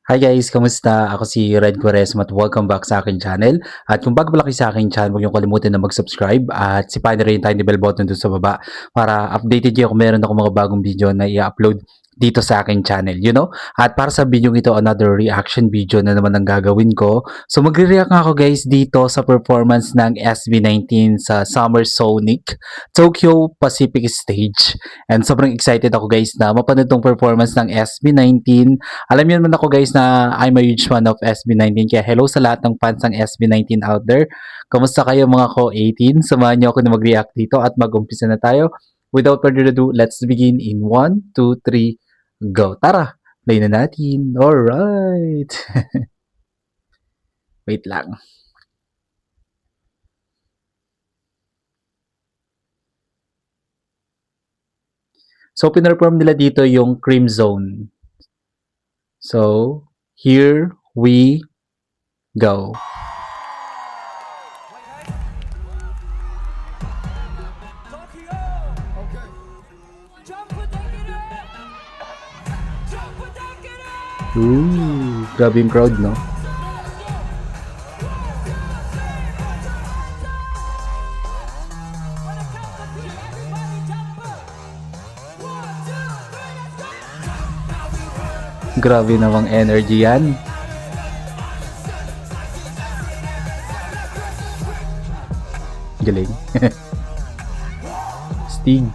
Hi guys, kamusta? Ako si Red Quaresma at welcome back sa aking channel. At kung bago pa lang kayo sa aking channel, huwag niyong kalimutan na mag-subscribe at sipahin na rin yung tiny bell button doon sa baba para updated kayo kung meron ako mga bagong video na i-upload dito sa aking channel, At para sa video ito, another reaction video na naman ang gagawin ko. So magre-react nga ako guys dito sa performance ng SB19 sa Summer Sonic Tokyo Pacific Stage. And sobrang excited ako guys na mapanood tong performance ng SB19. Alam niyo naman ako guys na I'm a huge fan of SB19 kaya hello sa lahat ng fans ng SB19 out there. Kamusta kayo mga ko-18? Samahan niyo ako na mag-react dito at mag-umpisa na tayo. Without further ado, let's begin in 1, 2, 3, go. Tara, play na natin. Alright. Wait lang. So, pinarform nila dito yung Cream Zone. So, here we go. Ooh, grabe yung crowd, no? Grabe namang energy yan. Galing. Stig.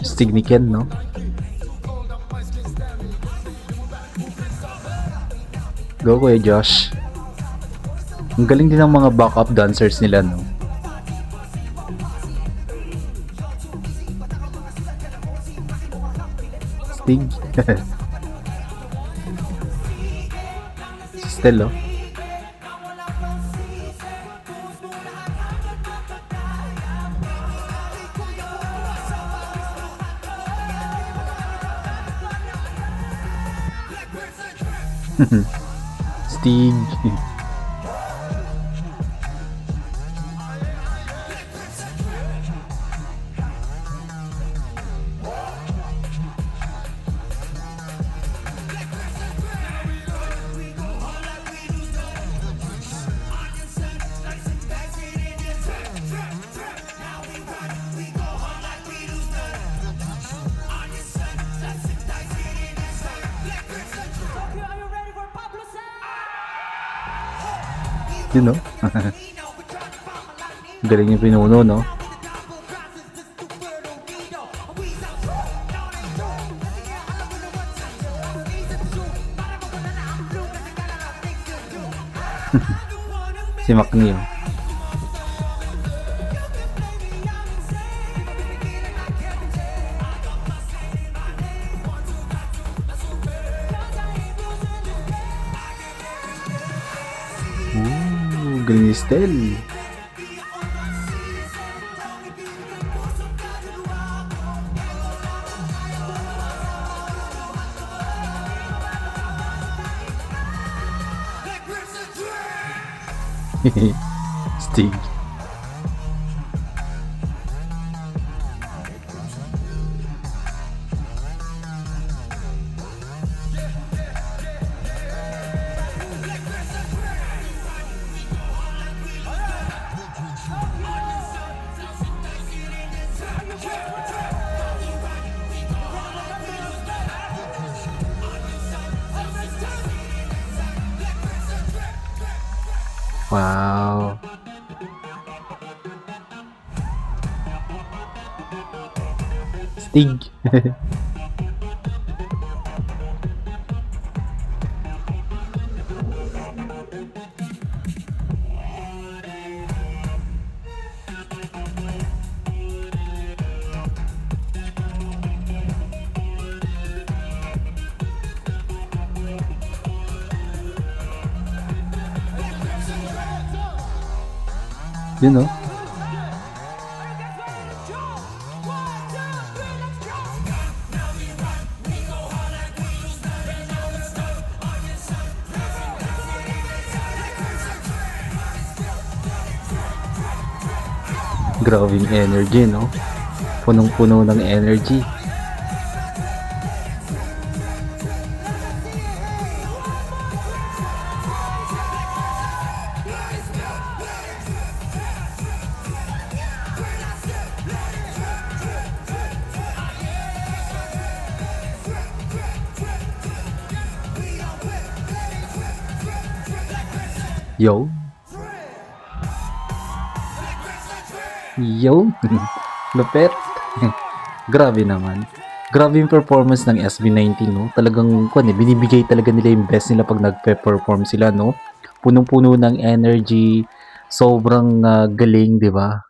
Stig ni Ken, no? Go Kuya Josh. Ang galing din ng mga backup dancers nila, no? Stig. Still, oh. Stig. Yun, no? Galing yung pinuno, no? Si Makni, oh. Galing ni Stell. Stig. Wow. Stig. Yun, no? Grabe yung energy, no? Punong-puno ng energy. Yo, yo, lupet. Grabe naman. Grabe yung performance ng SB19, no? Talagang, binibigay talaga nila yung best nila pag nagpe-perform sila, no? Punong-puno ng energy, sobrang galing, di ba?